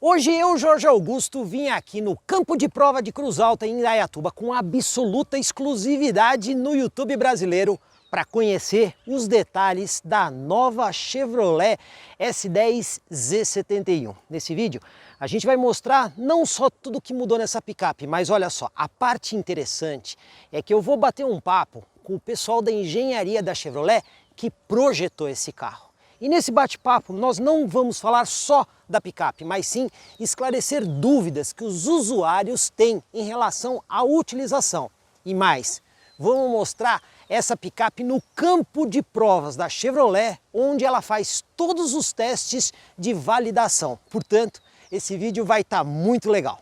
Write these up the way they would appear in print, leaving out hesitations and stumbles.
Hoje eu, Jorge Augusto, vim aqui no campo de prova de Cruz Alta em Indaiatuba com absoluta exclusividade no YouTube brasileiro para conhecer os detalhes da nova Chevrolet S10 Z71. Nesse vídeo a gente vai mostrar não só tudo que mudou nessa picape, mas olha só, a parte interessante é que eu vou bater um papo com o pessoal da engenharia da Chevrolet que projetou esse carro. E nesse bate-papo nós não vamos falar só da picape, mas sim esclarecer dúvidas que os usuários têm em relação à utilização. E mais, vamos mostrar essa picape no campo de provas da Chevrolet, onde ela faz todos os testes de validação. Portanto, esse vídeo vai estar muito legal.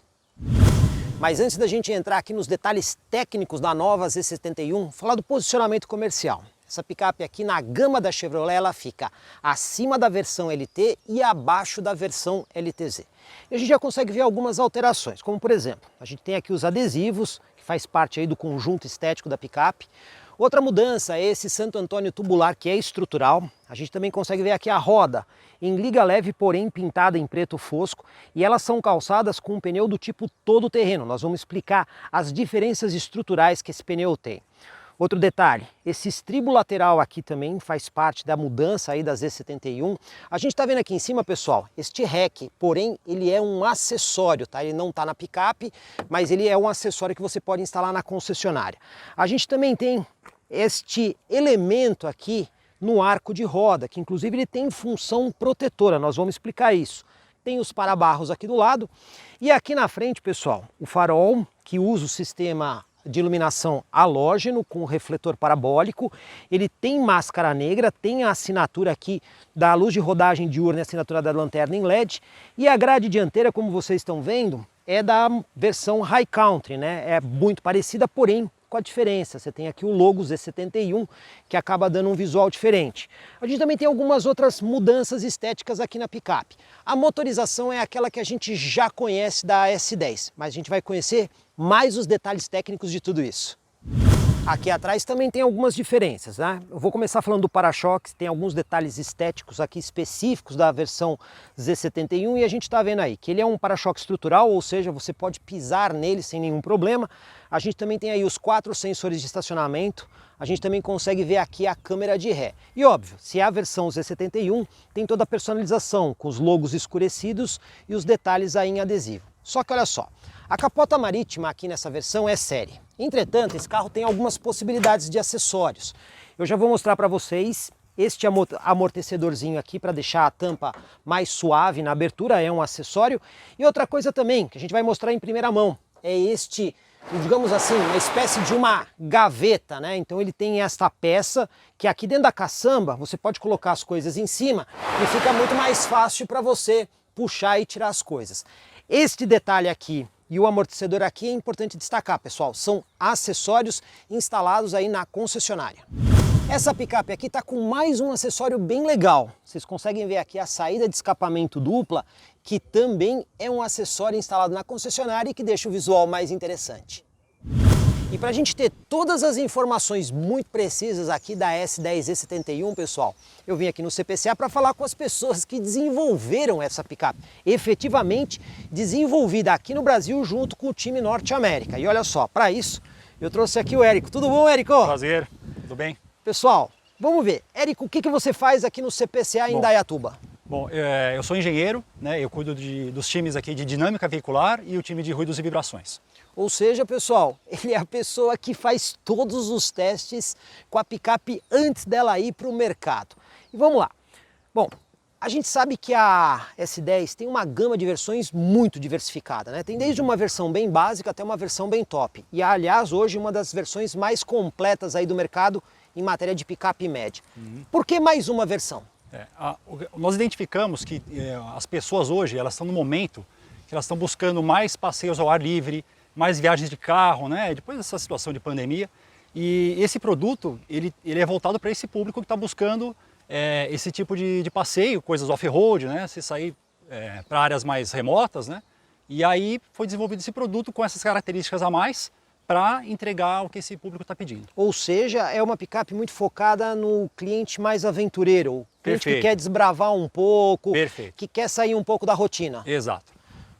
Mas antes da gente entrar aqui nos detalhes técnicos da nova Z71, falar do posicionamento comercial. Essa picape aqui na gama da Chevrolet ela fica acima da versão LT e abaixo da versão LTZ. E a gente já consegue ver algumas alterações, como por exemplo, a gente tem aqui os adesivos, que faz parte aí do conjunto estético da picape. Outra mudança é esse Santo Antônio tubular que é estrutural. A gente também consegue ver aqui a roda em liga leve, porém pintada em preto fosco, e elas são calçadas com um pneu do tipo todo terreno. Nós vamos explicar as diferenças estruturais que esse pneu tem. Outro detalhe, esse estribo lateral aqui também faz parte da mudança aí da Z71. A gente está vendo aqui em cima, pessoal, este REC, porém ele é um acessório, tá? Ele não está na picape, mas ele é um acessório que você pode instalar na concessionária. A gente também tem este elemento aqui no arco de roda, que inclusive ele tem função protetora, nós vamos explicar isso. Tem os para-barros aqui do lado e aqui na frente, pessoal, o farol que usa o sistema de iluminação halógeno com refletor parabólico, ele tem máscara negra, tem a assinatura aqui da luz de rodagem diurna e a assinatura da lanterna em LED, e a grade dianteira, como vocês estão vendo, é da versão High Country, né? É muito parecida, porém com a diferença, você tem aqui o logo Z71 que acaba dando um visual diferente. A gente também tem algumas outras mudanças estéticas aqui na picape. A motorização é aquela que a gente já conhece da S10, mas a gente vai conhecer mais os detalhes técnicos de tudo isso. Aqui atrás também tem algumas diferenças, né? Eu vou começar falando do para-choques, tem alguns detalhes estéticos aqui específicos da versão Z71 e a gente está vendo aí que ele é um para-choque estrutural, ou seja, você pode pisar nele sem nenhum problema. A gente também tem aí os 4 sensores de estacionamento, a gente também consegue ver aqui a câmera de ré. E óbvio, se é a versão Z71, tem toda a personalização com os logos escurecidos e os detalhes aí em adesivo. Só que olha só, a capota marítima aqui nessa versão é série. Entretanto, esse carro tem algumas possibilidades de acessórios. Eu já vou mostrar para vocês este amortecedorzinho aqui para deixar a tampa mais suave na abertura, é um acessório. E outra coisa também, que a gente vai mostrar em primeira mão, é este, digamos assim, uma espécie de uma gaveta, né? Então ele tem esta peça que aqui dentro da caçamba você pode colocar as coisas em cima e fica muito mais fácil para você puxar e tirar as coisas. Este detalhe aqui e o amortecedor aqui é importante destacar, pessoal, são acessórios instalados aí na concessionária. Essa picape aqui está com mais um acessório bem legal. Vocês conseguem ver aqui a saída de escapamento dupla, que também é um acessório instalado na concessionária e que deixa o visual mais interessante. E para a gente ter todas as informações muito precisas aqui da S10 Z71, pessoal, eu vim aqui no CPCA para falar com as pessoas que desenvolveram essa picape, efetivamente desenvolvida aqui no Brasil junto com o time Norte América. E olha só, para isso eu trouxe aqui o Érico. Tudo bom, Érico? Prazer, tudo bem? Pessoal, vamos ver. Érico, o que você faz aqui no CPCA em Indaiatuba? Bom, eu sou engenheiro, né? Eu cuido dos times aqui de dinâmica veicular e o time de ruídos e vibrações. Ou seja, pessoal, ele é a pessoa que faz todos os testes com a picape antes dela ir para o mercado. E vamos lá. Bom, a gente sabe que a S10 tem uma gama de versões muito diversificada, né? Tem desde uma versão bem básica até uma versão bem top. E aliás, hoje uma das versões mais completas aí do mercado em matéria de picape média. Por que mais uma versão? Nós identificamos que as pessoas hoje elas estão no momento que elas estão buscando mais passeios ao ar livre, mais viagens de carro, né? Depois dessa situação de pandemia. E esse produto ele é voltado para esse público que está buscando esse tipo de passeio, coisas off-road, né? Você sair para áreas mais remotas, né? E aí foi desenvolvido esse produto com essas características a mais para entregar o que esse público está pedindo. Ou seja, é uma picape muito focada no cliente mais aventureiro, o cliente que quer desbravar um pouco, que quer sair um pouco da rotina. Exato.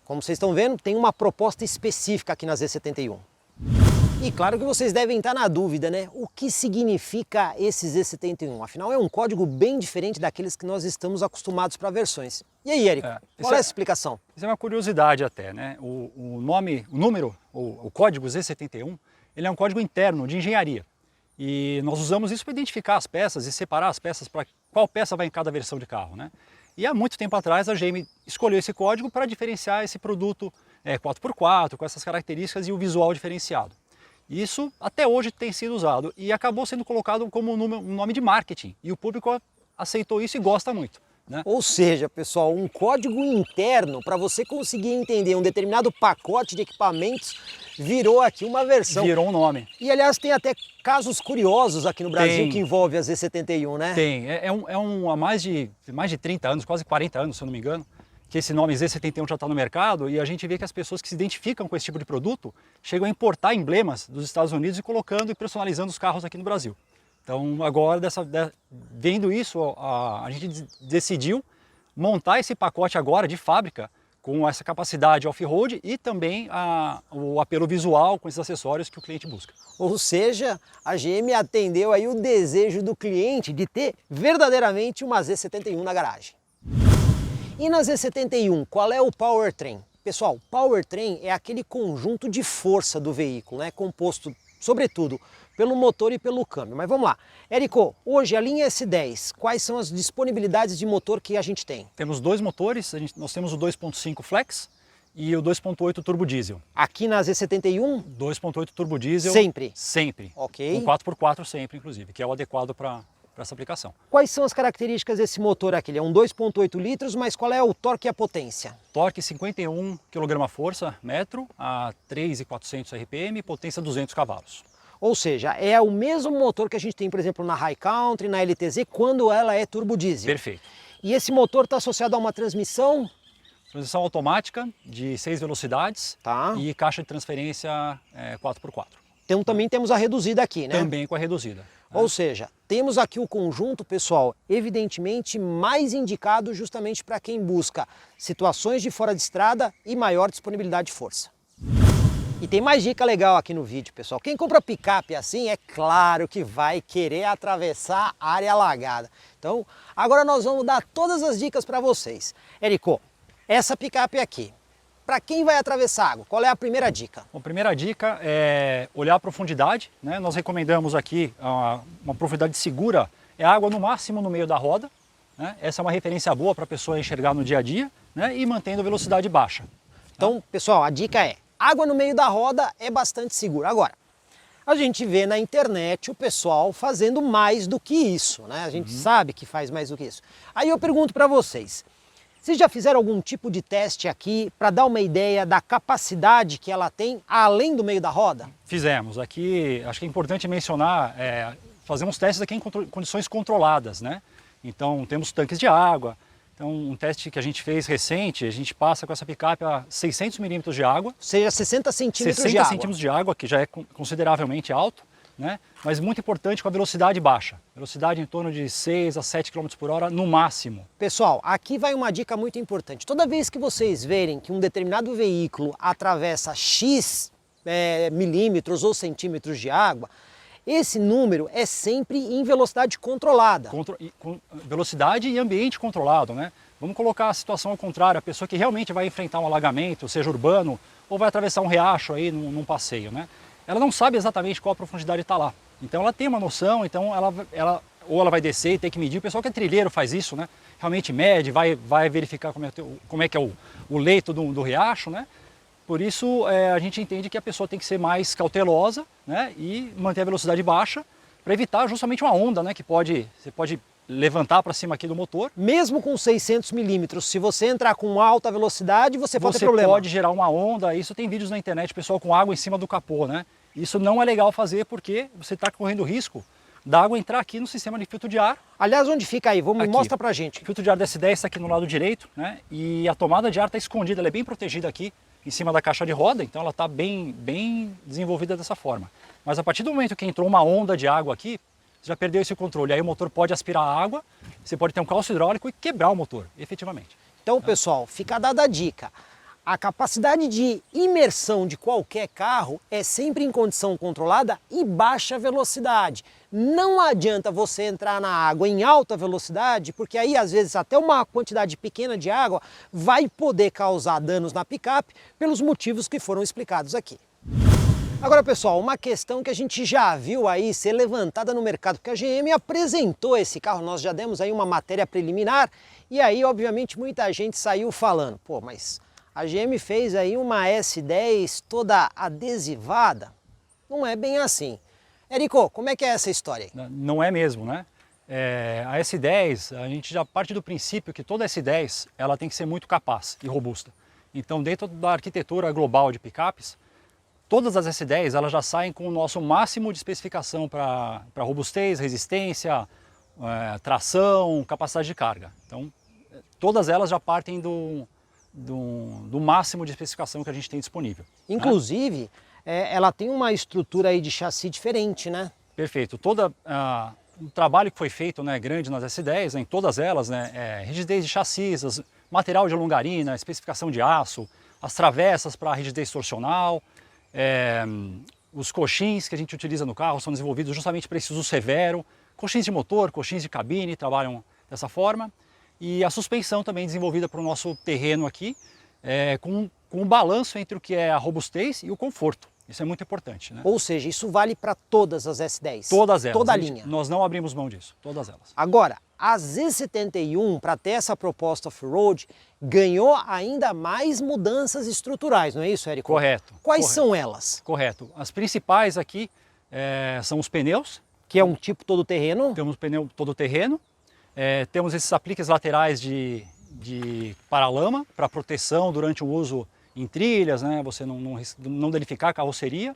Como vocês estão vendo, tem uma proposta específica aqui na Z71. E claro que vocês devem estar na dúvida, né? O que significa esse Z71? Afinal, é um código bem diferente daqueles que nós estamos acostumados para versões. E aí, Érico, qual é a explicação? Isso é uma curiosidade até, né? O número, o código Z71, ele é um código interno de engenharia. E nós usamos isso para identificar as peças e separar as peças para qual peça vai em cada versão de carro, né? E há muito tempo atrás a GM escolheu esse código para diferenciar esse produto 4x4, com essas características e o visual diferenciado. Isso até hoje tem sido usado e acabou sendo colocado como um nome de marketing. E o público aceitou isso e gosta muito, né? Ou seja, pessoal, um código interno para você conseguir entender um determinado pacote de equipamentos virou aqui uma versão. Virou um nome. E aliás, tem até casos curiosos aqui no Brasil que envolvem a Z71, né? Tem. Há mais de 30 anos, quase 40 anos, se eu não me engano, que esse nome Z71 já está no mercado e a gente vê que as pessoas que se identificam com esse tipo de produto chegam a importar emblemas dos Estados Unidos e colocando e personalizando os carros aqui no Brasil. Então agora, vendo isso, a gente decidiu montar esse pacote agora de fábrica com essa capacidade off-road e também o apelo visual com esses acessórios que o cliente busca. Ou seja, a GM atendeu aí o desejo do cliente de ter verdadeiramente uma Z71 na garagem. E na Z71, qual é o powertrain? Pessoal, powertrain é aquele conjunto de força do veículo, né? Composto, sobretudo, pelo motor e pelo câmbio. Mas vamos lá. Érico, hoje a linha S10, quais são as disponibilidades de motor que a gente tem? Temos dois motores, nós temos o 2.5 Flex e o 2.8 Turbo Diesel. Aqui na Z71? 2.8 Turbo Diesel. Sempre? Sempre. Ok. Com 4x4 sempre, inclusive, que é o adequado para essa aplicação. Quais são as características desse motor aqui? Ele é um 2.8 litros, mas qual é o torque e a potência? Torque 51 kgfm a 3.400 RPM, potência 200 cavalos. Ou seja, é o mesmo motor que a gente tem, por exemplo, na High Country, na LTZ, quando ela é turbo diesel. Perfeito. E esse motor está associado a uma transmissão? Transmissão automática de 6 velocidades e caixa de transferência 4x4. Então também temos a reduzida aqui, né? Também com a reduzida. Ou seja, temos aqui o conjunto, pessoal, evidentemente mais indicado justamente para quem busca situações de fora de estrada e maior disponibilidade de força. E tem mais dica legal aqui no vídeo, pessoal. Quem compra picape assim, é claro que vai querer atravessar a área alagada. Então, agora nós vamos dar todas as dicas para vocês. Érico, essa picape aqui, para quem vai atravessar água, qual é a primeira dica? A primeira dica é olhar a profundidade, né? Nós recomendamos aqui uma profundidade segura, é água no máximo no meio da roda, né? Essa é uma referência boa para a pessoa enxergar no dia a dia, né? E mantendo a velocidade baixa. Então, pessoal, a dica é, água no meio da roda é bastante seguro. Agora, a gente vê na internet o pessoal fazendo mais do que isso, né? A gente sabe que faz mais do que isso. Aí eu pergunto para vocês, vocês já fizeram algum tipo de teste aqui para dar uma ideia da capacidade que ela tem além do meio da roda? Fizemos. Aqui, acho que é importante mencionar, fazemos testes aqui em condições controladas, né? Então, temos tanques de água. Então, um teste que a gente fez recente, a gente passa com essa picape a 600 milímetros de água. Ou seja, 60 centímetros de 60 água. centímetros de água, que já é consideravelmente alto, né? Mas muito importante com a velocidade baixa. Velocidade em torno de 6 a 7 km por hora no máximo. Pessoal, aqui vai uma dica muito importante. Toda vez que vocês verem que um determinado veículo atravessa X milímetros ou centímetros de água, esse número é sempre em velocidade controlada. Velocidade e ambiente controlado, né? Vamos colocar a situação ao contrário, a pessoa que realmente vai enfrentar um alagamento, seja urbano, ou vai atravessar um riacho aí num passeio, né? Ela não sabe exatamente qual a profundidade está lá. Então ela tem uma noção, então ou ela vai descer e tem que medir. O pessoal que é trilheiro faz isso, né? Realmente mede, vai verificar como é que é o leito do riacho, né? Por isso a gente entende que a pessoa tem que ser mais cautelosa, né? E manter a velocidade baixa para evitar justamente uma onda, né? Que você pode levantar para cima aqui do motor. Mesmo com 600 milímetros, se você entrar com alta velocidade, você pode ter problema. Você pode gerar uma onda. Isso tem vídeos na internet, pessoal com água em cima do capô, né? Isso não é legal fazer porque você está correndo risco da água entrar aqui no sistema de filtro de ar. Aliás, onde fica aí? Mostra pra gente. O filtro de ar da S10 está aqui no lado direito, né? E a tomada de ar está escondida, ela é bem protegida aqui em cima da caixa de roda, então ela está bem desenvolvida dessa forma. Mas a partir do momento que entrou uma onda de água aqui, você já perdeu esse controle. Aí o motor pode aspirar a água, você pode ter um calço hidráulico e quebrar o motor, efetivamente. Então, pessoal, fica dada a dica. A capacidade de imersão de qualquer carro é sempre em condição controlada e baixa velocidade. Não adianta você entrar na água em alta velocidade, porque aí às vezes até uma quantidade pequena de água vai poder causar danos na picape pelos motivos que foram explicados aqui. Agora, pessoal, uma questão que a gente já viu aí ser levantada no mercado, porque a GM apresentou esse carro, nós já demos aí uma matéria preliminar, e aí, obviamente, muita gente saiu falando, pô, mas a GM fez aí uma S10 toda adesivada. Não é bem assim. Érico, como é que é essa história aí? Não é mesmo, né? A S10, a gente já parte do princípio que toda S10 ela tem que ser muito capaz e robusta. Então, dentro da arquitetura global de picapes, todas as S10 elas já saem com o nosso máximo de especificação para robustez, resistência, tração, capacidade de carga. Então, todas elas já partem do máximo de especificação que a gente tem disponível. Inclusive, ela tem uma estrutura aí de chassi diferente, né? Perfeito. Todo o trabalho que foi feito, né, grande nas S10, né, em todas elas, né, rigidez de chassis, material de longarina, especificação de aço, as travessas para rigidez torsional, os coxins que a gente utiliza no carro são desenvolvidos justamente para esse uso severo, coxins de motor, coxins de cabine trabalham dessa forma, e a suspensão também desenvolvida para o nosso terreno aqui, com um balanço entre o que é a robustez e o conforto. Isso é muito importante, né? Ou seja, isso vale para todas as S10? Todas elas. Toda a linha? Nós não abrimos mão disso, todas elas. Agora, a Z71, para ter essa proposta off-road, ganhou ainda mais mudanças estruturais, não é isso, Érico? Correto. Quais são elas? Correto. As principais aqui são os pneus. Que é um tipo todo-terreno? Temos pneu todo-terreno. Temos esses apliques laterais de paralama para proteção durante o uso em trilhas, né? Você não danificar a carroceria.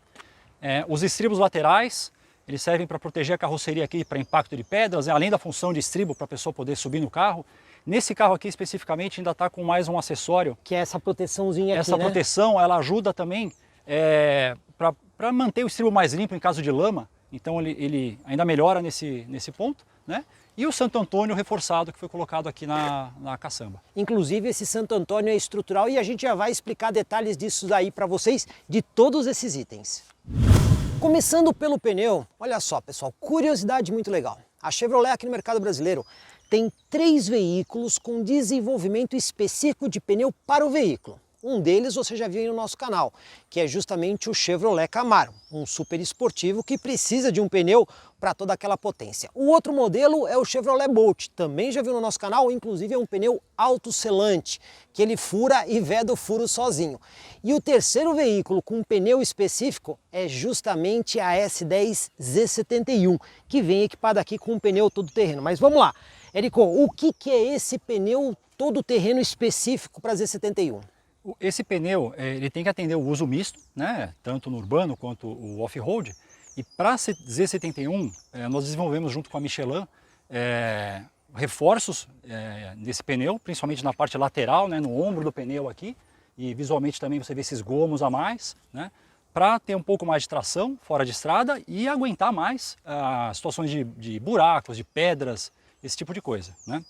Os estribos laterais, eles servem para proteger a carroceria aqui para impacto de pedras, né? Além da função de estribo para a pessoa poder subir no carro. Nesse carro aqui especificamente ainda está com mais um acessório. Que é essa proteçãozinha aqui, Essa né? proteção, ela ajuda também para manter o estribo mais limpo em caso de lama. Então ele ainda melhora nesse ponto, né? E o Santo Antônio reforçado que foi colocado aqui na caçamba. Inclusive esse Santo Antônio é estrutural e a gente já vai explicar detalhes disso aí para vocês, de todos esses itens. Começando pelo pneu, olha só pessoal, curiosidade muito legal. A Chevrolet aqui no mercado brasileiro tem 3 veículos com desenvolvimento específico de pneu para o veículo. Um deles você já viu aí no nosso canal, que é justamente o Chevrolet Camaro, um super esportivo que precisa de um pneu para toda aquela potência. O outro modelo é o Chevrolet Bolt, também já viu no nosso canal, inclusive é um pneu autoselante, que ele fura e veda o furo sozinho. E o terceiro veículo com pneu específico é justamente a S10 Z71, que vem equipada aqui com um pneu todo-terreno. Mas vamos lá, Érico, o que é esse pneu todo-terreno específico para a Z71? Esse pneu ele tem que atender o uso misto, né? Tanto no urbano quanto o off-road. E para a Z71, nós desenvolvemos junto com a Michelin reforços nesse pneu, principalmente na parte lateral, né? No ombro do pneu aqui. E visualmente também você vê esses gomos a mais, né? Para ter um pouco mais de tração fora de estrada e aguentar mais situações de buracos, de pedras, esse tipo de coisa, né?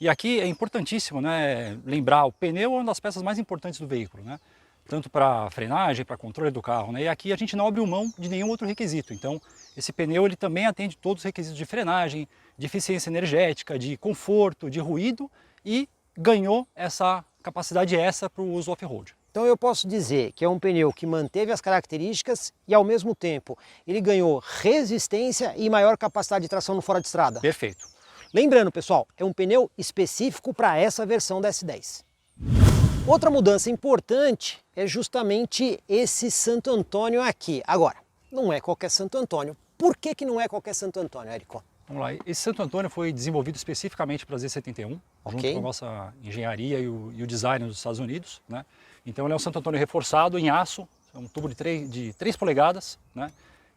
E aqui é importantíssimo, né, lembrar, o pneu é uma das peças mais importantes do veículo, né? Tanto para frenagem, para controle do carro, né? E aqui a gente não abre mão de nenhum outro requisito. Então, esse pneu ele também atende todos os requisitos de frenagem, de eficiência energética, de conforto, de ruído e ganhou essa capacidade para o uso off-road. Então eu posso dizer que é um pneu que manteve as características e ao mesmo tempo ele ganhou resistência e maior capacidade de tração no fora de estrada. Perfeito. Lembrando, pessoal, é um pneu específico para essa versão da S10. Outra mudança importante é justamente esse Santo Antônio aqui. Agora, não é qualquer Santo Antônio. Por que não é qualquer Santo Antônio, Érico? Vamos lá, esse Santo Antônio foi desenvolvido especificamente para a Z71, junto com a nossa engenharia e o design dos Estados Unidos, né? Então ele é um Santo Antônio reforçado em aço, é um tubo de 3 polegadas, né?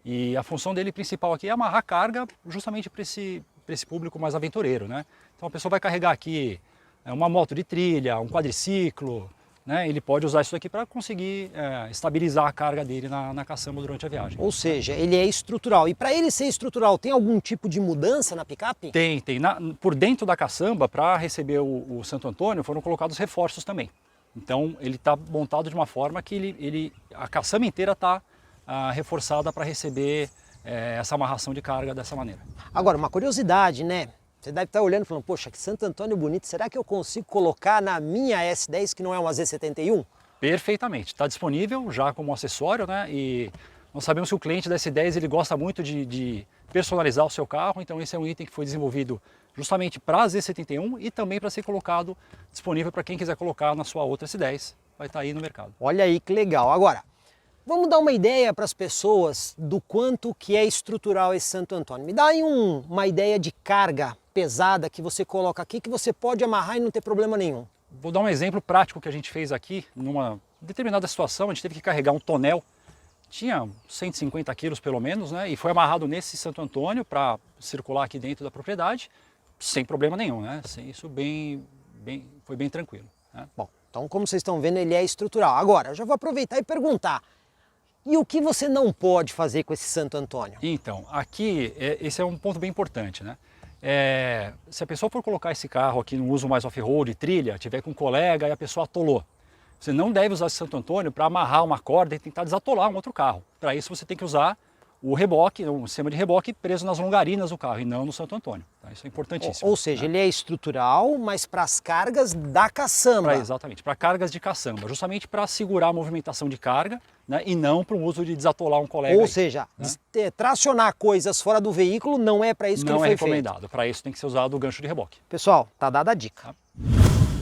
E a função dele principal aqui é amarrar carga justamente para esse público mais aventureiro, né? Então a pessoa vai carregar aqui uma moto de trilha, um quadriciclo, né? Ele pode usar isso aqui para conseguir estabilizar a carga dele na caçamba durante a viagem. Ou seja, ele é estrutural. E para ele ser estrutural, tem algum tipo de mudança na picape? Tem. Por dentro da caçamba, para receber o Santo Antônio, foram colocados reforços também. Então ele está montado de uma forma que a caçamba inteira está reforçada para receber essa amarração de carga dessa maneira. Agora, uma curiosidade, né? Você deve estar olhando e falando, poxa, que Santo Antônio bonito, será que eu consigo colocar na minha S10, que não é uma Z71? Perfeitamente, está disponível já como acessório, né? E nós sabemos que o cliente da S10 ele gosta muito de personalizar o seu carro, então esse é um item que foi desenvolvido justamente para a Z71 e também para ser colocado disponível para quem quiser colocar na sua outra S10, vai estar aí no mercado. Olha aí que legal. Agora, vamos dar uma ideia para as pessoas do quanto que é estrutural esse Santo Antônio. Me dá aí uma ideia de carga pesada que você coloca aqui, que você pode amarrar e não ter problema nenhum. Vou dar um exemplo prático que a gente fez aqui, numa determinada situação, a gente teve que carregar um tonel, tinha 150 quilos pelo menos, né? E foi amarrado nesse Santo Antônio para circular aqui dentro da propriedade, sem problema nenhum, né? Isso foi bem tranquilo, né? Bom, então como vocês estão vendo, ele é estrutural. Agora, eu já vou aproveitar e perguntar, e o que você não pode fazer com esse Santo Antônio? Então, aqui, esse é um ponto bem importante, né? Se a pessoa for colocar esse carro aqui no uso mais off-road, trilha, tiver com um colega e a pessoa atolou, você não deve usar esse Santo Antônio para amarrar uma corda e tentar desatolar um outro carro. Para isso você tem que usar o reboque, um sistema de reboque preso nas longarinas do carro e não no Santo Antônio. Tá? Isso é importantíssimo. Ou seja, ele é estrutural, mas para as cargas da caçamba. Exatamente, para cargas de caçamba, justamente para segurar a movimentação de carga, né, e não para o uso de desatolar um colega. Ou aí, seja, né? Tracionar coisas fora do veículo não é para isso que ele foi feito. Não é recomendado, para isso tem que ser usado o gancho de reboque. Pessoal, tá dada a dica. Tá.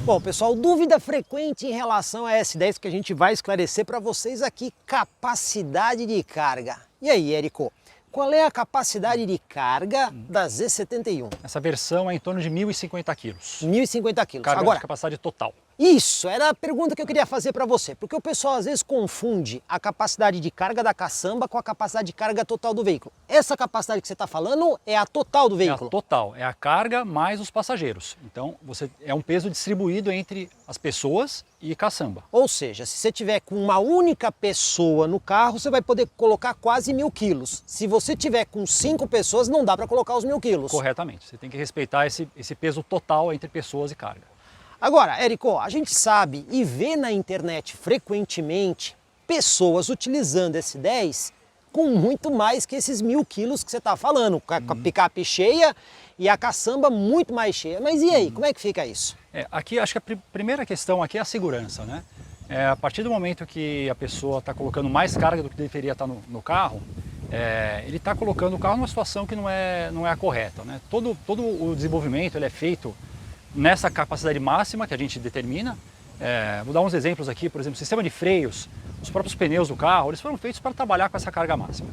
Bom, pessoal, dúvida frequente em relação a S10 que a gente vai esclarecer para vocês aqui, capacidade de carga. E aí, Érico, qual é a capacidade de carga da Z71? Essa versão é em torno de 1.050 quilos. 1.050 quilos. Carga Agora, de capacidade total. isso era a pergunta que eu queria fazer para você, porque o pessoal às vezes confunde a capacidade de carga da caçamba com a capacidade de carga total do veículo. Essa capacidade que você está falando é a total do veículo? É a total, é a carga mais os passageiros. Então, é um peso distribuído entre as pessoas e caçamba. Ou seja, se você tiver com uma única pessoa no carro, você vai poder colocar quase 1.000 quilos. Se você tiver com 5 pessoas, não dá para colocar os 1.000 quilos. Corretamente, você tem que respeitar esse peso total entre pessoas e carga. Agora, Érico, a gente sabe e vê na internet frequentemente pessoas utilizando esse 10 com muito mais que esses 1.000 quilos que você está falando, com a picape cheia e a caçamba muito mais cheia. Mas e aí, como é que fica isso? Aqui, acho que a primeira questão aqui é a segurança, né? A partir do momento que a pessoa está colocando mais carga do que deveria estar no carro, ele está colocando o carro numa situação que não é a correta, né? Todo o desenvolvimento ele é feito nessa capacidade máxima que a gente determina. Vou dar uns exemplos aqui, por exemplo, o sistema de freios, os próprios pneus do carro, eles foram feitos para trabalhar com essa carga máxima.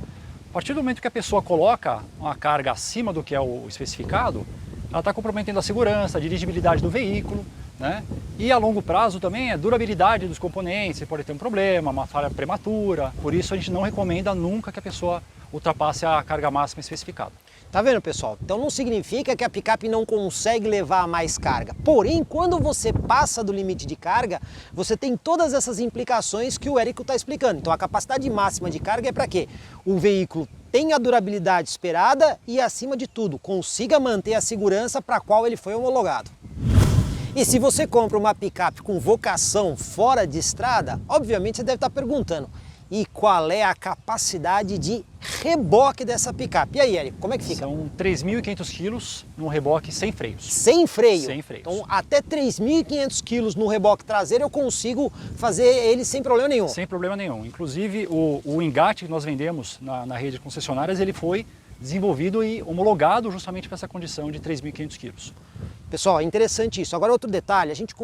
A partir do momento que a pessoa coloca uma carga acima do que é o especificado, ela está comprometendo a segurança, a dirigibilidade do veículo, né? E a longo prazo também a durabilidade dos componentes, você pode ter um problema, uma falha prematura, por isso a gente não recomenda nunca que a pessoa ultrapasse a carga máxima especificada. Tá vendo, pessoal? Então não significa que a picape não consegue levar mais carga. Porém, quando você passa do limite de carga, você tem todas essas implicações que o Érico está explicando. Então a capacidade máxima de carga é para quê? O veículo tenha a durabilidade esperada e, acima de tudo, consiga manter a segurança para a qual ele foi homologado. E se você compra uma picape com vocação fora de estrada, obviamente você deve estar perguntando, e qual é a capacidade de reboque dessa picape? E aí, Érico, como é que fica? São 3.500 quilos num reboque sem freios. Sem freio? Sem freios. Então, até 3.500 quilos no reboque traseiro eu consigo fazer ele sem problema nenhum? Sem problema nenhum. Inclusive, o engate que nós vendemos na rede de concessionárias, ele foi desenvolvido e homologado justamente para essa condição de 3.500 quilos. Pessoal, é interessante isso. Agora outro detalhe, a gente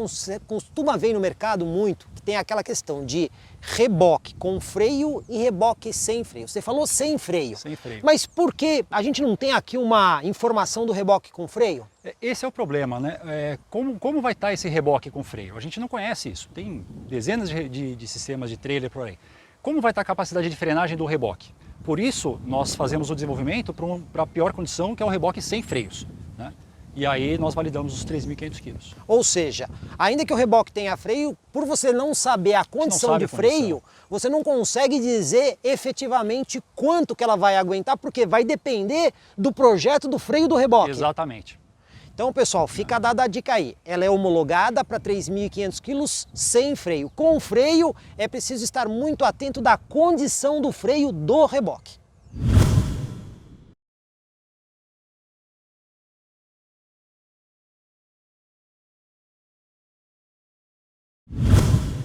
costuma ver no mercado muito que tem aquela questão de reboque com freio e reboque sem freio. Você falou sem freio. Sem freio. Mas por que a gente não tem aqui uma informação do reboque com freio? Esse é o problema, né? Como vai estar esse reboque com freio? A gente não conhece isso. Tem dezenas de sistemas de trailer por aí. Como vai estar a capacidade de frenagem do reboque? Por isso, nós fazemos o desenvolvimento para a pior condição, que é o reboque sem freios, né? E aí nós validamos os 3.500 quilos. Ou seja, ainda que o reboque tenha freio, por você não saber a condição de freio, você não consegue dizer efetivamente quanto que ela vai aguentar, porque vai depender do projeto do freio do reboque. Exatamente. Então, pessoal, fica dada a dica aí. Ela é homologada para 3.500 quilos sem freio. Com freio, é preciso estar muito atento da condição do freio do reboque.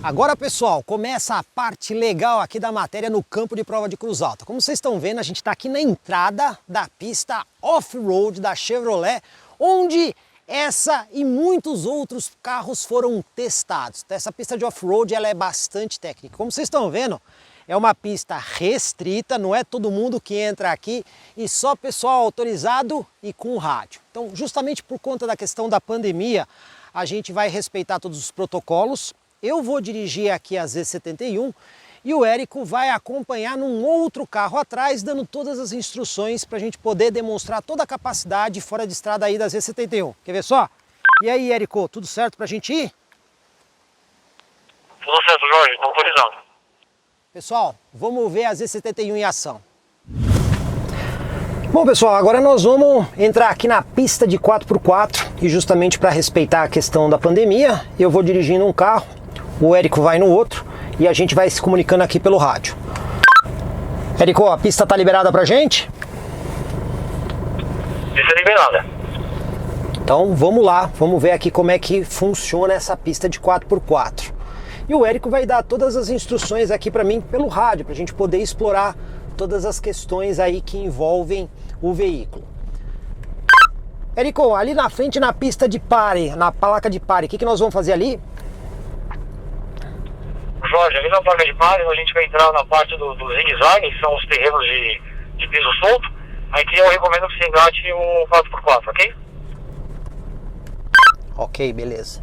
Agora, pessoal, começa a parte legal aqui da matéria no campo de prova de Cruz Alta. Como vocês estão vendo, a gente está aqui na entrada da pista off-road da Chevrolet, onde essa e muitos outros carros foram testados. Essa pista de off-road ela é bastante técnica. Como vocês estão vendo, é uma pista restrita, não é todo mundo que entra aqui e só pessoal autorizado e com rádio. Então, justamente por conta da questão da pandemia, a gente vai respeitar todos os protocolos. Eu vou dirigir aqui a Z71 e o Érico vai acompanhar num outro carro atrás, dando todas as instruções para a gente poder demonstrar toda a capacidade fora de estrada aí da Z71. Quer ver só? E aí, Érico, tudo certo para a gente ir? Tudo certo, Jorge, estou autorizado. Pessoal, vamos ver a Z71 em ação. Bom, pessoal, agora nós vamos entrar aqui na pista de 4x4 e justamente para respeitar a questão da pandemia, eu vou dirigindo um carro, o Érico vai no outro e a gente vai se comunicando aqui pelo rádio. Érico, a pista tá liberada pra gente? Pista liberada. Então vamos lá, vamos ver aqui como é que funciona essa pista de 4x4. E o Érico vai dar todas as instruções aqui para mim pelo rádio, pra gente poder explorar todas as questões aí que envolvem o veículo. Érico, ali na frente na pista de pare, na placa de pare, o que nós vamos fazer ali? Jorge, ali na placa de pares a gente vai entrar na parte do zigue-zague, que são os terrenos de piso solto. Aqui eu recomendo que você engate o 4x4, ok? Ok, beleza.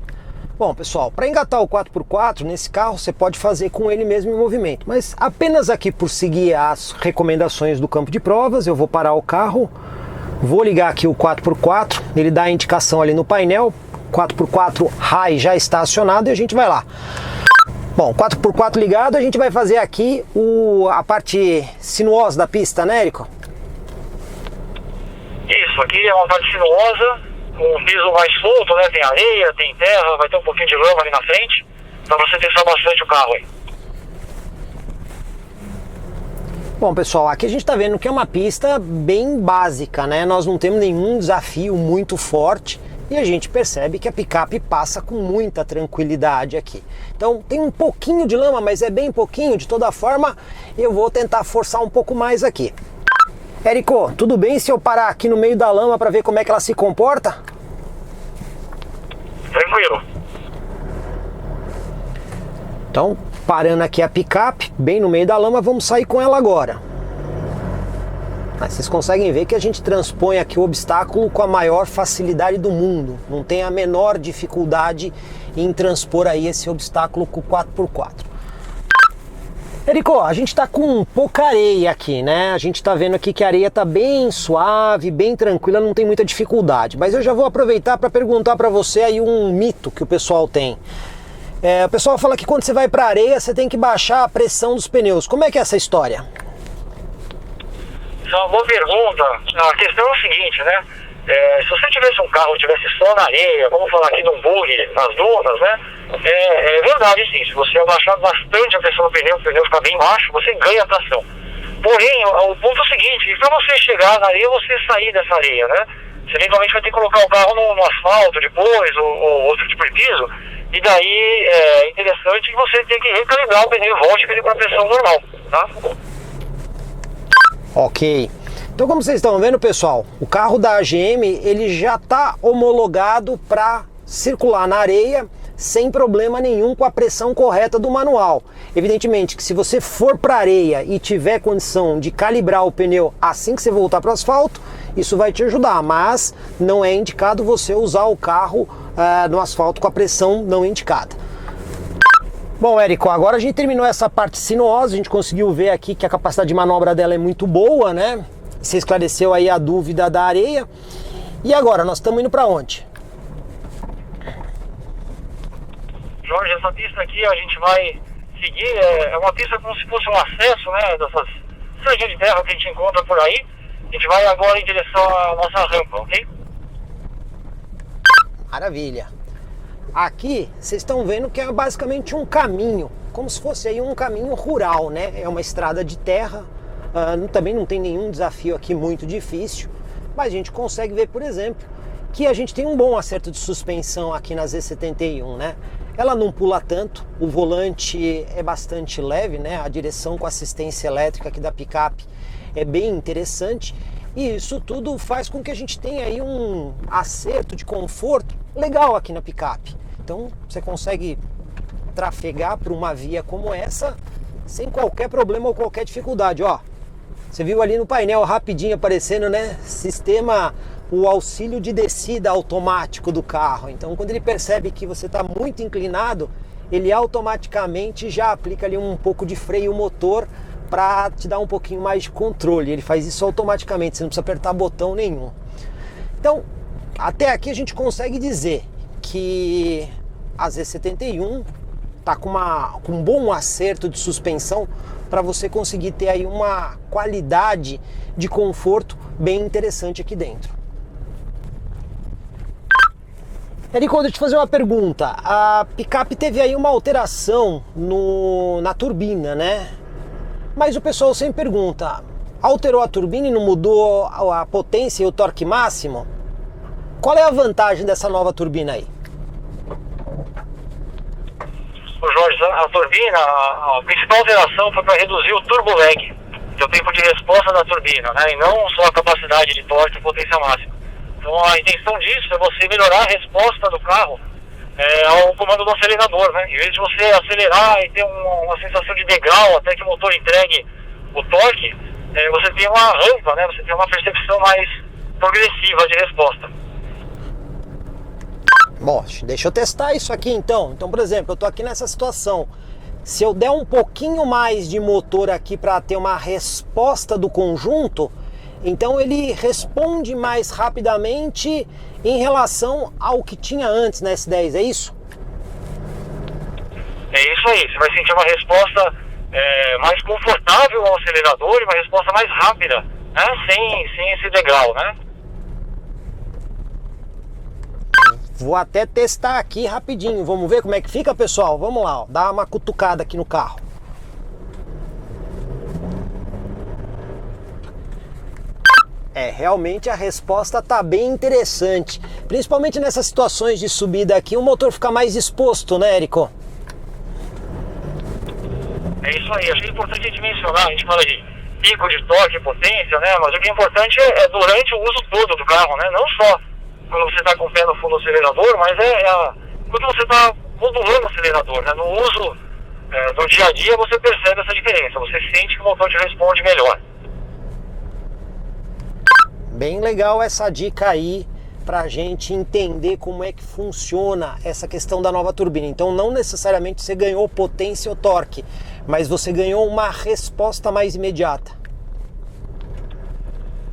Bom, pessoal, para engatar o 4x4 nesse carro você pode fazer com ele mesmo em movimento, mas apenas aqui por seguir as recomendações do campo de provas, eu vou parar o carro, vou ligar aqui o 4x4, ele dá a indicação ali no painel, 4x4 high já está acionado e a gente vai lá. Bom, 4x4 ligado, a gente vai fazer aqui a parte sinuosa da pista, né, Érico? Isso, aqui é uma parte sinuosa, um piso mais solto, né? Tem areia, tem terra, vai ter um pouquinho de lama ali na frente, para você testar bastante o carro aí. Bom, pessoal, aqui a gente está vendo que é uma pista bem básica, né? Nós não temos nenhum desafio muito forte e a gente percebe que a picape passa com muita tranquilidade aqui. Então tem um pouquinho de lama, mas é bem pouquinho, de toda forma eu vou tentar forçar um pouco mais aqui. Érico, tudo bem se eu parar aqui no meio da lama para ver como é que ela se comporta? Tranquilo. Então, parando aqui a picape, bem no meio da lama, vamos sair com ela agora. Mas vocês conseguem ver que a gente transpõe aqui o obstáculo com a maior facilidade do mundo. Não tem a menor dificuldade em transpor aí esse obstáculo com o 4x4. Érico, a gente está com pouca areia aqui, né? A gente está vendo aqui que a areia está bem suave, bem tranquila, não tem muita dificuldade. Mas eu já vou aproveitar para perguntar para você aí um mito que o pessoal tem. O pessoal fala que quando você vai para a areia, você tem que baixar a pressão dos pneus. Como é que é essa história? Isso é uma boa pergunta. A questão é o seguinte, né? Se você tivesse um carro que tivesse só na areia, vamos falar aqui num bug, nas dunas, né? É verdade, sim. Se você abaixar bastante a pressão do pneu, o pneu ficar bem baixo, você ganha tração. Porém, o ponto é o seguinte, para você chegar na areia, você sair dessa areia, né? Você eventualmente vai ter que colocar o carro no asfalto depois, ou outro tipo de piso, e daí é interessante que você tenha que recalibrar o pneu e volte para a pressão normal, tá? Ok. Então, como vocês estão vendo, pessoal, o carro da AGM ele já está homologado para circular na areia sem problema nenhum com a pressão correta do manual. Evidentemente que se você for para a areia e tiver condição de calibrar o pneu assim que você voltar para o asfalto, isso vai te ajudar, mas não é indicado você usar o carro no asfalto com a pressão não indicada. Bom, Érico, agora a gente terminou essa parte sinuosa, a gente conseguiu ver aqui que a capacidade de manobra dela é muito boa, né? Você esclareceu aí a dúvida da areia. E agora, nós estamos indo para onde? Jorge, essa pista aqui a gente vai seguir, é uma pista como se fosse um acesso, né, dessas estradinhas de terra que a gente encontra por aí. A gente vai agora em direção à nossa rampa, ok? Maravilha. Aqui vocês estão vendo que é basicamente um caminho, como se fosse aí um caminho rural, né? É uma estrada de terra, também não tem nenhum desafio aqui muito difícil, mas a gente consegue ver, por exemplo, que a gente tem um bom acerto de suspensão aqui na Z71, né? Ela não pula tanto, o volante é bastante leve, né? A direção com assistência elétrica aqui da picape é bem interessante e isso tudo faz com que a gente tenha aí um acerto de conforto legal aqui na picape. Então você consegue trafegar por uma via como essa sem qualquer problema ou qualquer dificuldade, ó. Você viu ali no painel rapidinho aparecendo, né? Sistema, o auxílio de descida automático do carro. Então quando ele percebe que você está muito inclinado, ele automaticamente já aplica ali um pouco de freio motor para te dar um pouquinho mais de controle. Ele faz isso automaticamente, você não precisa apertar botão nenhum. Então, até aqui a gente consegue dizer que a Z71 está com um bom acerto de suspensão para você conseguir ter aí uma qualidade de conforto bem interessante aqui dentro. Érico, deixa eu te fazer uma pergunta. A picape teve aí uma alteração na turbina, né? Mas o pessoal sempre pergunta, alterou a turbina e não mudou a potência e o torque máximo? Qual é a vantagem dessa nova turbina aí? Jorge, a turbina, a principal alteração foi para reduzir o turbo lag, que é o tempo de resposta da turbina, né? E não só a capacidade de torque e potência máxima. Então a intenção disso é você melhorar a resposta do carro ao comando do acelerador, né? Em vez de você acelerar e ter uma sensação de degrau até que o motor entregue o torque, você tem uma rampa, né? Você tem uma percepção mais progressiva de resposta. Bom, deixa eu testar isso aqui então. Então, por exemplo, eu estou aqui nessa situação. Se eu der um pouquinho mais de motor aqui para ter uma resposta do conjunto, então ele responde mais rapidamente em relação ao que tinha antes na S10, é isso? É isso aí, você vai sentir uma resposta mais confortável ao acelerador e uma resposta mais rápida, né? Sem esse degrau, né? Vou até testar aqui rapidinho, vamos ver como é que fica, pessoal? Vamos lá, ó, dá uma cutucada aqui no carro. Realmente a resposta tá bem interessante, principalmente nessas situações de subida aqui, o motor fica mais exposto, né, Érico? É isso aí, achei importante a gente mencionar, a gente fala de pico de torque e potência, né, mas o que é importante é durante o uso todo do carro, né, não só quando você está com o pé no fundo do acelerador, mas quando você está modulando o acelerador, né, no uso do dia a dia você percebe essa diferença, você sente que o motor te responde melhor. Bem legal essa dica aí pra gente entender como é que funciona essa questão da nova turbina. Então não necessariamente você ganhou potência ou torque, mas você ganhou uma resposta mais imediata.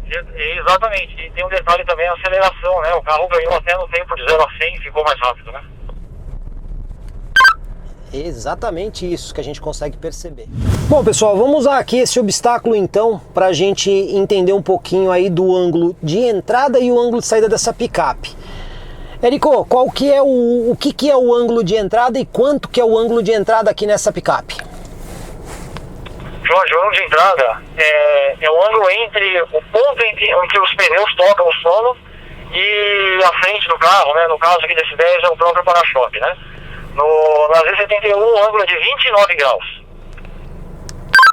Exatamente, e tem um detalhe também, a aceleração, né? O carro ganhou até no tempo de 0 a 100 e ficou mais rápido, né? Exatamente isso que a gente consegue perceber. Bom, pessoal, vamos usar aqui esse obstáculo então para a gente entender um pouquinho aí do ângulo de entrada e o ângulo de saída dessa picape. Érico, qual que é o que é o ângulo de entrada e quanto que é o ângulo de entrada aqui nessa picape? Jorge, o ângulo de entrada é o ângulo entre o ponto em que os pneus tocam o solo e a frente do carro, né? No caso aqui desse 10 é o próprio para-choque, né? Na Z71 o ângulo é de 29 graus.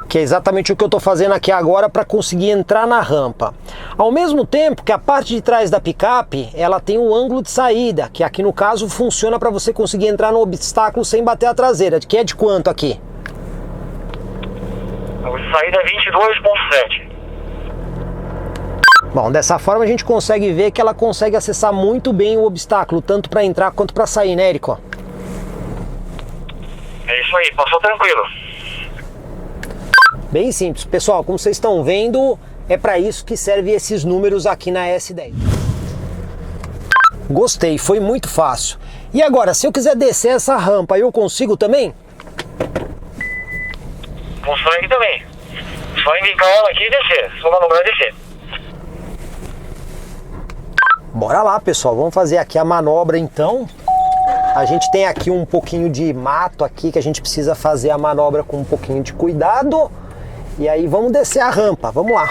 Que é exatamente o que eu estou fazendo aqui agora para conseguir entrar na rampa. Ao mesmo tempo que a parte de trás da picape, ela tem um ângulo de saída, que aqui no caso funciona para você conseguir entrar no obstáculo sem bater a traseira, que é de quanto aqui? O ângulo de saída é 22,7. Bom, dessa forma a gente consegue ver que ela consegue acessar muito bem o obstáculo, tanto para entrar quanto para sair, né, Érico? É isso aí, passou tranquilo. Bem simples. Pessoal, como vocês estão vendo, é para isso que servem esses números aqui na S10. Gostei, foi muito fácil. E agora, se eu quiser descer essa rampa, eu consigo também? Consegue também. Só indicar ela aqui e descer, só manobrar e descer. Bora lá, pessoal, vamos fazer aqui a manobra então. A gente tem aqui um pouquinho de mato aqui que a gente precisa fazer a manobra com um pouquinho de cuidado. E aí vamos descer a rampa, vamos lá.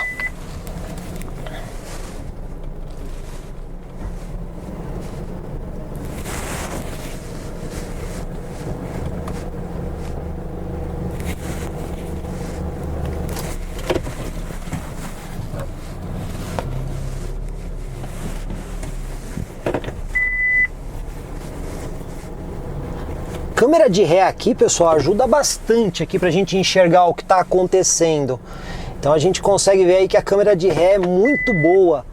Câmera de ré aqui, pessoal, ajuda bastante aqui pra gente enxergar o que tá acontecendo. Então a gente consegue ver aí que a câmera de ré é muito boa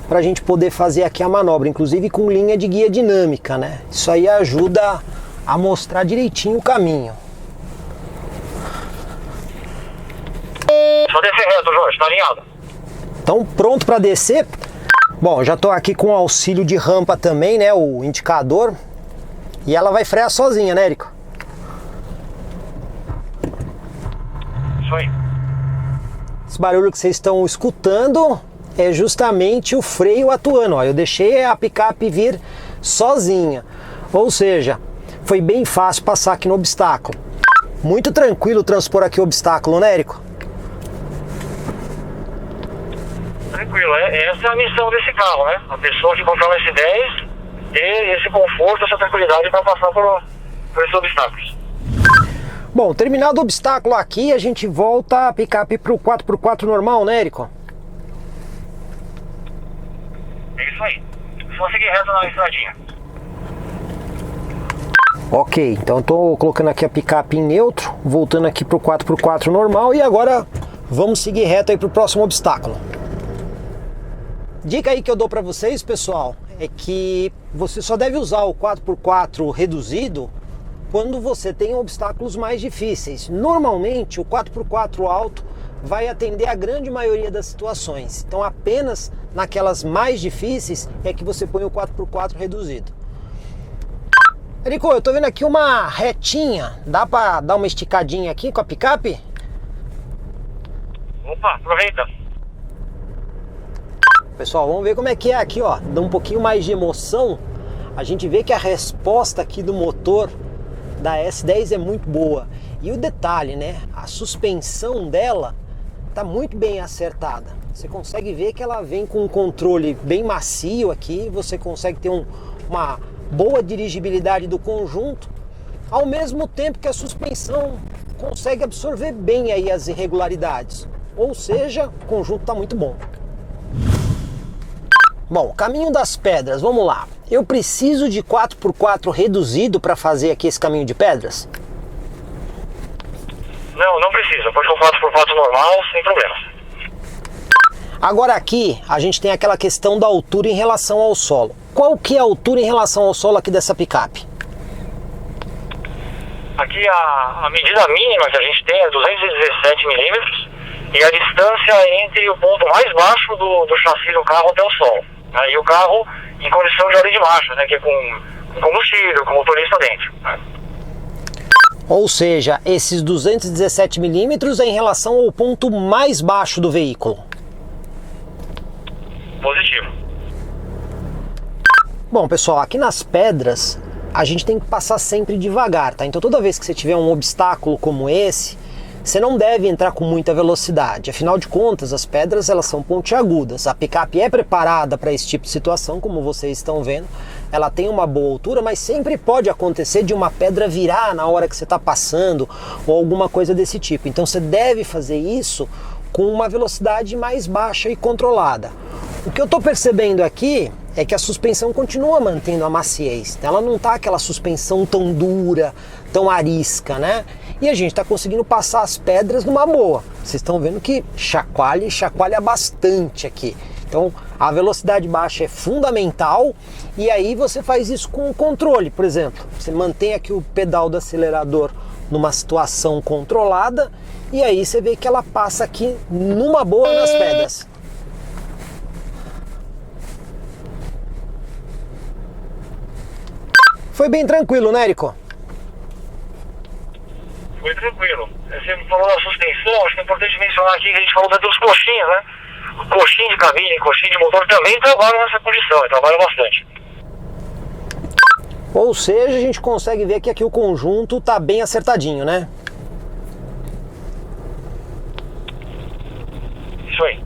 pra gente poder fazer aqui a manobra, inclusive com linha de guia dinâmica, né? Isso aí ajuda a mostrar direitinho o caminho. Só descer reto, Jorge, tá alinhado. Então pronto pra descer. Bom, já tô aqui com o auxílio de rampa também, né? O indicador. E ela vai frear sozinha, né, Érico? Isso aí. Esse barulho que vocês estão escutando é justamente o freio atuando. Ó. Eu deixei a picape vir sozinha. Ou seja, foi bem fácil passar aqui no obstáculo. Muito tranquilo transpor aqui o obstáculo, né, Érico? Tranquilo, essa é a missão desse carro, né? A pessoa que comprar um S10 ter esse conforto, essa tranquilidade para passar por esses obstáculos. Bom, terminado o obstáculo aqui, a gente volta a picape para o 4x4 normal, né, Érico? É isso aí. Só seguir reto na estradinha. Ok, então estou colocando aqui a picape em neutro, voltando aqui para o 4x4 normal e agora vamos seguir reto aí para o próximo obstáculo. Dica aí que eu dou para vocês, pessoal, é que você só deve usar o 4x4 reduzido quando você tem obstáculos mais difíceis. Normalmente o 4x4 alto vai atender a grande maioria das situações. Então apenas naquelas mais difíceis é que você põe o 4x4 reduzido. Érico, eu tô vendo aqui uma retinha. Dá para dar uma esticadinha aqui com a picape? Opa, aproveita. Pessoal, vamos ver como é que é aqui, ó. Dá um pouquinho mais de emoção. A gente vê que a resposta aqui do motor da S10 é muito boa. E o detalhe, né? A suspensão dela tá muito bem acertada. Você consegue ver que ela vem com um controle bem macio aqui. Você consegue ter uma boa dirigibilidade do conjunto, ao mesmo tempo que a suspensão consegue absorver bem aí as irregularidades. Ou seja, o conjunto tá muito bom. Bom, caminho das pedras, vamos lá. Eu preciso de 4x4 reduzido para fazer aqui esse caminho de pedras? Não precisa. Pode com 4x4 normal, sem problemas. Agora aqui, a gente tem aquela questão da altura em relação ao solo. Qual que é a altura em relação ao solo aqui dessa picape? Aqui a medida mínima que a gente tem é 217 milímetros e a distância entre o ponto mais baixo do chassi do carro até o solo. Aí o carro em condição de ordem de marcha, né, que é com combustível, com motorista dentro. Né? Ou seja, esses 217 milímetros é em relação ao ponto mais baixo do veículo. Positivo. Bom, pessoal, aqui nas pedras a gente tem que passar sempre devagar, tá? Então toda vez que você tiver um obstáculo como esse, você não deve entrar com muita velocidade. Afinal de contas, as pedras elas são pontiagudas. A picape é preparada para esse tipo de situação, como vocês estão vendo. Ela tem uma boa altura, mas sempre pode acontecer de uma pedra virar na hora que você está passando ou alguma coisa desse tipo. Então você deve fazer isso com uma velocidade mais baixa e controlada. O que eu estou percebendo aqui é que a suspensão continua mantendo a maciez. Ela não está aquela suspensão tão dura, tão arisca, né? E a gente está conseguindo passar as pedras numa boa. Vocês estão vendo que chacoalha bastante aqui. Então a velocidade baixa é fundamental e aí você faz isso com o controle. Por exemplo, você mantém aqui o pedal do acelerador numa situação controlada e aí você vê que ela passa aqui numa boa nas pedras. Foi bem tranquilo, né, Érico? Foi tranquilo. Você falou da suspensão, acho que é importante mencionar aqui que a gente falou dos coxinhas, né? coxinha de cabine, coxinha de motor também trabalham nessa condição, e trabalham bastante. Ou seja, a gente consegue ver que aqui o conjunto está bem acertadinho, né? Isso aí.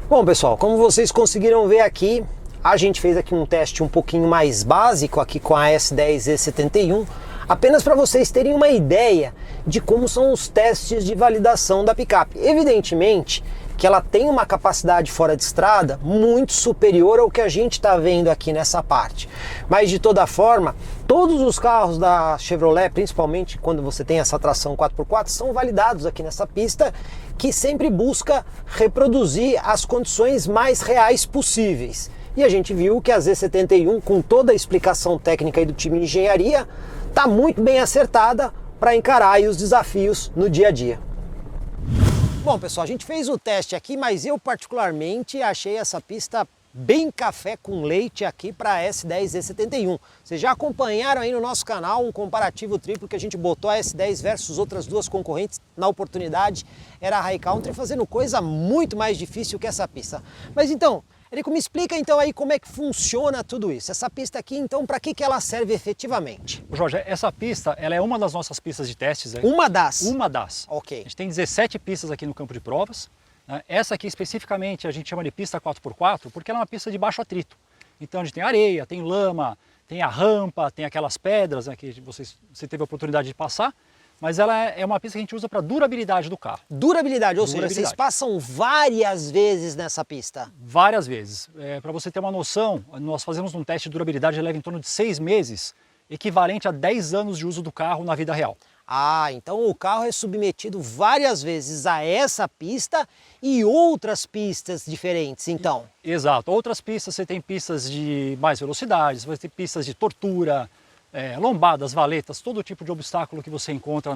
Bom, pessoal, como vocês conseguiram ver aqui, a gente fez aqui um teste um pouquinho mais básico aqui com a S10E71, apenas para vocês terem uma ideia de como são os testes de validação da picape. Evidentemente que ela tem uma capacidade fora de estrada muito superior ao que a gente está vendo aqui nessa parte. Mas de toda forma, todos os carros da Chevrolet, principalmente quando você tem essa tração 4x4, são validados aqui nessa pista, que sempre busca reproduzir as condições mais reais possíveis. E a gente viu que a Z71, com toda a explicação técnica aí do time de engenharia, está muito bem acertada para encarar aí os desafios no dia a dia. Bom, pessoal, a gente fez o teste aqui, mas eu particularmente achei essa pista bem café com leite aqui para a S10E71. Vocês já acompanharam aí no nosso canal um comparativo triplo que a gente botou a S10 versus outras duas concorrentes. Na oportunidade era a High Country, fazendo coisa muito mais difícil que essa pista. Mas então, Érico, me explica então aí como é que funciona tudo isso. Essa pista aqui, então, para que ela serve efetivamente? Jorge, essa pista, ela é uma das nossas pistas de testes. Aí. Uma das? Uma das. Ok. A gente tem 17 pistas aqui no campo de provas. Né? Essa aqui especificamente a gente chama de pista 4x4 porque ela é uma pista de baixo atrito. Então a gente tem areia, tem lama, tem a rampa, tem aquelas pedras, né, que você teve a oportunidade de passar. Mas ela é uma pista que a gente usa para durabilidade do carro. Durabilidade, ou seja, vocês passam várias vezes nessa pista? Várias vezes. Para você ter uma noção, nós fazemos um teste de durabilidade que leva em torno de 6 meses, equivalente a 10 anos de uso do carro na vida real. Ah, então o carro é submetido várias vezes a essa pista e outras pistas diferentes, então? Exato. Outras pistas, você tem pistas de mais velocidade, você tem pistas de tortura, lombadas, valetas, todo tipo de obstáculo que você encontra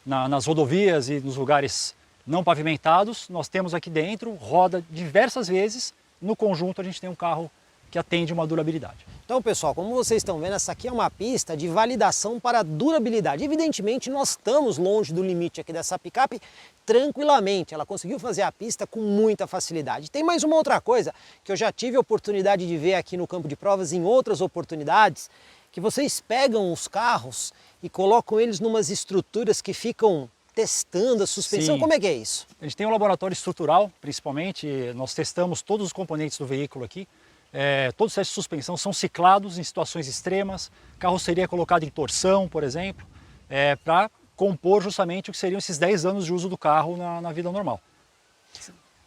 nas rodovias e nos lugares não pavimentados, nós temos aqui dentro, roda diversas vezes, no conjunto a gente tem um carro que atende uma durabilidade. Então, pessoal, como vocês estão vendo, essa aqui é uma pista de validação para durabilidade. Evidentemente, nós estamos longe do limite aqui dessa picape tranquilamente. Ela conseguiu fazer a pista com muita facilidade. Tem mais uma outra coisa que eu já tive a oportunidade de ver aqui no campo de provas em outras oportunidades, que vocês pegam os carros e colocam eles numas estruturas que ficam testando a suspensão. Sim. Como é que é isso? A gente tem um laboratório estrutural, principalmente, nós testamos todos os componentes do veículo aqui. Todos os testes de suspensão são ciclados em situações extremas, carroceria colocada em torção, por exemplo, para compor justamente o que seriam esses 10 anos de uso do carro na vida normal.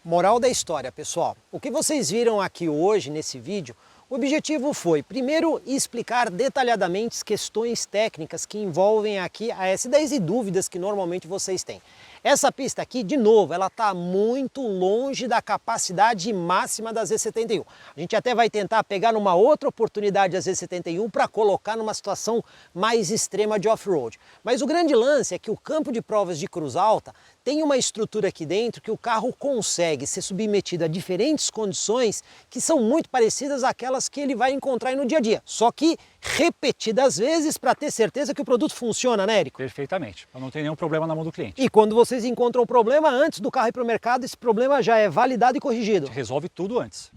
Moral da história, pessoal. O que vocês viram aqui hoje nesse vídeo, o objetivo foi, primeiro, explicar detalhadamente questões técnicas que envolvem aqui a S10 e dúvidas que normalmente vocês têm. Essa pista aqui, de novo, ela está muito longe da capacidade máxima da Z71. A gente até vai tentar pegar numa outra oportunidade a Z71 para colocar numa situação mais extrema de off-road. Mas o grande lance é que o campo de provas de Cruz Alta tem uma estrutura aqui dentro que o carro consegue ser submetido a diferentes condições que são muito parecidas àquelas que ele vai encontrar no dia a dia. Só que repetidas vezes para ter certeza que o produto funciona, né, Érico? Perfeitamente, para não ter nenhum problema na mão do cliente. E quando vocês encontram o problema, antes do carro ir para o mercado, esse problema já é validado e corrigido. Resolve tudo antes.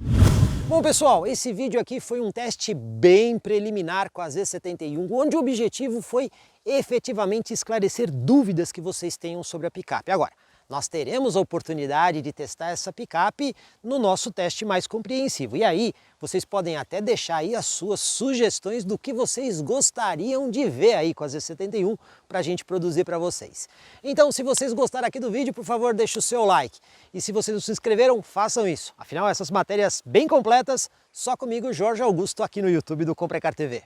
Bom, pessoal, esse vídeo aqui foi um teste bem preliminar com a Z71, onde o objetivo foi efetivamente esclarecer dúvidas que vocês tenham sobre a picape. Agora, nós teremos a oportunidade de testar essa picape no nosso teste mais compreensivo. E aí, vocês podem até deixar aí as suas sugestões do que vocês gostariam de ver aí com a Z71 para a gente produzir para vocês. Então, se vocês gostaram aqui do vídeo, por favor, deixe o seu like. E se vocês não se inscreveram, façam isso. Afinal, essas matérias bem completas, só comigo, Jorge Augusto, aqui no YouTube do Comprecar TV.